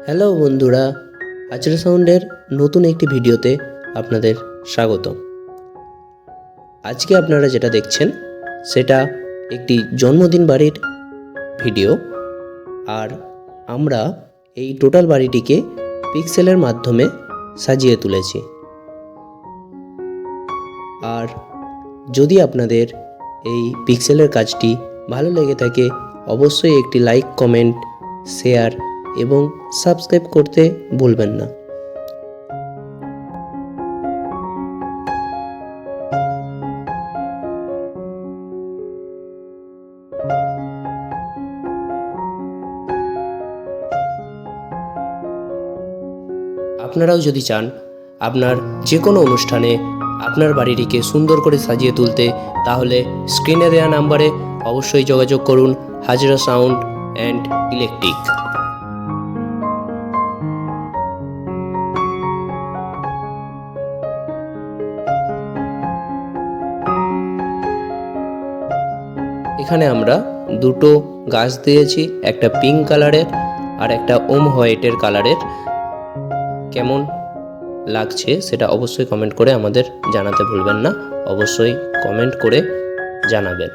Hello বন্ধুরা, আচরা সাউন্ডের নতুন একটি ভিডিওতে আপনাদের স্বাগত। আজকে আপনারা যেটা দেখছেন সেটা একটি জন্মদিন বাড়ির ভিডিও। আর আমরা এই টোটাল বাড়িটিকে পিক্সেলের মাধ্যমে সাজিয়ে তুলেছি। আর যদি আপনাদের এই পিক্সেলের কাজটি ভালো লেগে থাকে অবশ্যই একটি লাইক, কমেন্ট, শেয়ার এবং সাবস্ক্রাইব করতে ভুলবেন না। আপনারাও যদি চান আপনার যে কোনো অনুষ্ঠানে আপনার বাড়িটিকে সুন্দর করে সাজিয়ে তুলতে, তাহলে স্ক্রিনে দেওয়া নাম্বারে অবশ্যই যোগাযোগ করুন হাজরা সাউন্ড অ্যান্ড ইলেকট্রিক। এখানে আমরা দুটো গাছ দিয়েছি, একটা পিঙ্ক কালারের আর একটা ওম হোয়াইটের কালারের। কেমন লাগছে সেটা অবশ্যই কমেন্ট করে আমাদের জানাতে ভুলবেন না। অবশ্যই কমেন্ট করে জানাবেন।